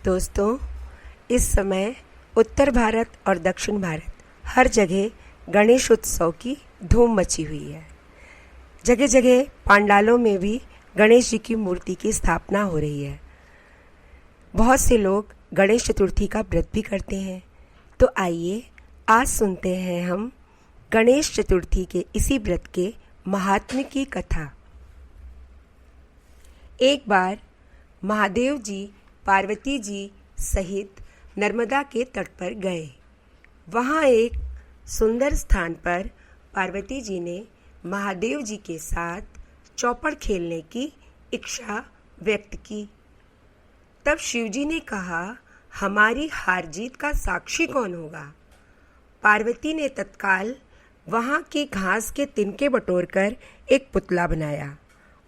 दोस्तों, इस समय उत्तर भारत और दक्षिण भारत हर जगह गणेश उत्सव की धूम मची हुई है। जगह जगह पंडालों में भी गणेश जी की मूर्ति की स्थापना हो रही है। बहुत से लोग गणेश चतुर्थी का व्रत भी करते हैं। तो आइए आज सुनते हैं हम गणेश चतुर्थी के इसी व्रत के महात्म्य की कथा। एक बार महादेव जी पार्वती जी सहित नर्मदा के तट पर गए। वहाँ एक सुंदर स्थान पर पार्वती जी ने महादेव जी के साथ चौपड़ खेलने की इच्छा व्यक्त की। तब शिव जी ने कहा, हमारी हार जीत का साक्षी कौन होगा? पार्वती ने तत्काल वहाँ की घास के तिनके बटोरकर एक पुतला बनाया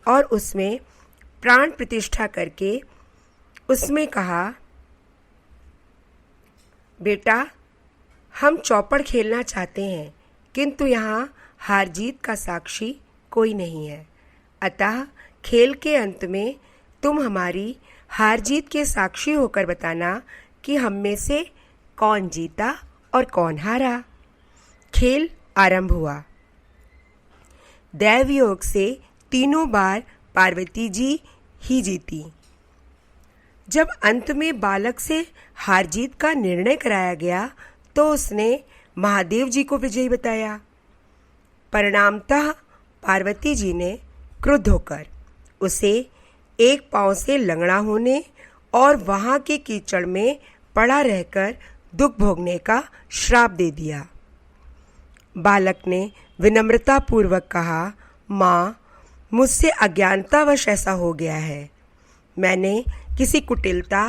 और उसमें प्राण प्रतिष्ठा करके उसमें कहा, बेटा, हम चौपड़ खेलना चाहते हैं, किंतु यहाँ हार जीत का साक्षी कोई नहीं है। अतः खेल के अंत में तुम हमारी हार जीत के साक्षी होकर बताना कि हम में से कौन जीता और कौन हारा। खेल आरंभ हुआ। दैव योग से तीनों बार पार्वती जी ही जीती। जब अंत में बालक से हार जीत का निर्णय कराया गया तो उसने महादेव जी को विजयी बताया। परिणामतः पार्वती जी ने क्रुद्ध होकर उसे एक पांव से लंगड़ा होने और वहां के कीचड़ में पड़ा रहकर दुख भोगने का श्राप दे दिया। बालक ने विनम्रतापूर्वक कहा, माँ, मुझसे अज्ञानतावश ऐसा हो गया है। मैंने किसी कुटिलता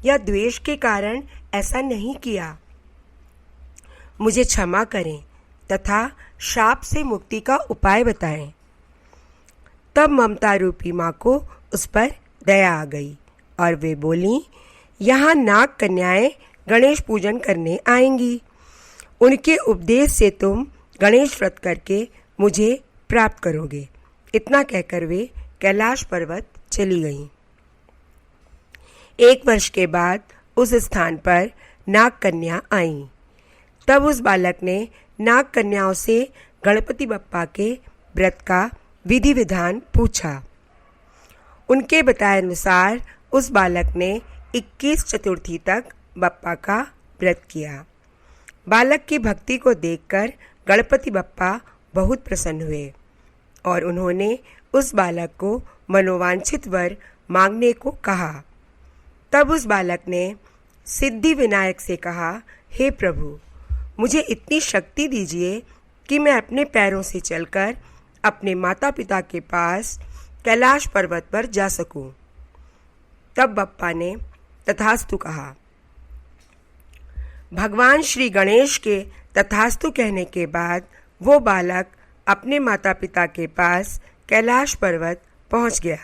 या द्वेष के कारण ऐसा नहीं किया। मुझे क्षमा करें तथा शाप से मुक्ति का उपाय बताएं। तब ममता रूपी माँ को उस पर दया आ गई और वे बोलीं, यहाँ नाग कन्याएं गणेश पूजन करने आएंगी। उनके उपदेश से तुम गणेश व्रत करके मुझे प्राप्त करोगे। इतना कहकर वे कैलाश पर्वत चली गईं। 1 वर्ष के बाद उस स्थान पर नाग कन्या आईं। तब उस बालक ने नाग कन्याओं से गणपति बप्पा के व्रत का विधि विधान पूछा। उनके बताए अनुसार उस बालक ने 21 चतुर्थी तक बप्पा का व्रत किया। बालक की भक्ति को देखकर गणपति बप्पा बहुत प्रसन्न हुए और उन्होंने उस बालक को मनोवांछित वर मांगने को कहा। तब उस बालक ने सिद्धि विनायक से कहा, हे प्रभु, मुझे इतनी शक्ति दीजिए कि मैं अपने पैरों से चलकर अपने माता पिता के पास कैलाश पर्वत पर जा सकूं। तब बप्पा ने तथास्तु कहा। भगवान श्री गणेश के तथास्तु कहने के बाद वो बालक अपने माता पिता के पास कैलाश पर्वत पहुंच गया।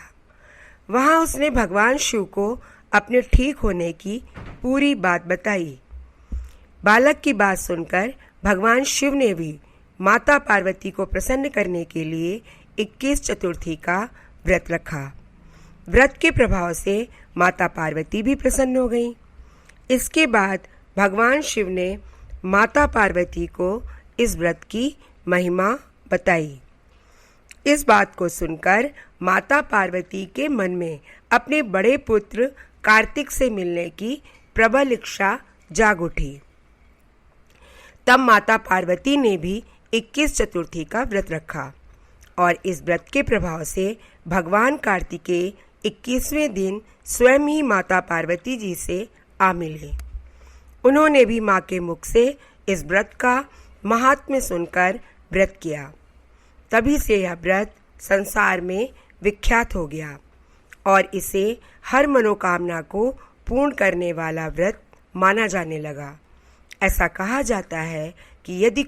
वहां उसने भगवान शिव को अपने ठीक होने की पूरी बात बताई। बालक की बात सुनकर भगवान शिव ने भी माता पार्वती को प्रसन्न करने के लिए 21 चतुर्थी का व्रत रखा। व्रत के प्रभाव से माता पार्वती भी प्रसन्न हो गईं। इसके बाद भगवान शिव ने माता पार्वती को इस व्रत की महिमा बताई। इस बात को सुनकर माता पार्वती के मन में अपने बड़े पुत्र कार्तिक से मिलने की प्रबल इच्छा जाग उठी। तब माता पार्वती ने भी 21 चतुर्थी का व्रत रखा और इस व्रत के प्रभाव से भगवान कार्तिकेय 21वें दिन स्वयं ही माता पार्वती जी से आ मिले। उन्होंने भी माँ के मुख से इस व्रत का महात्म्य सुनकर व्रत किया। तभी से यह व्रत संसार में विख्यात हो गया और इसे हर मनोकामना को पूर्ण करने वाला व्रत माना जाने लगा। ऐसा कहा जाता है कि यदि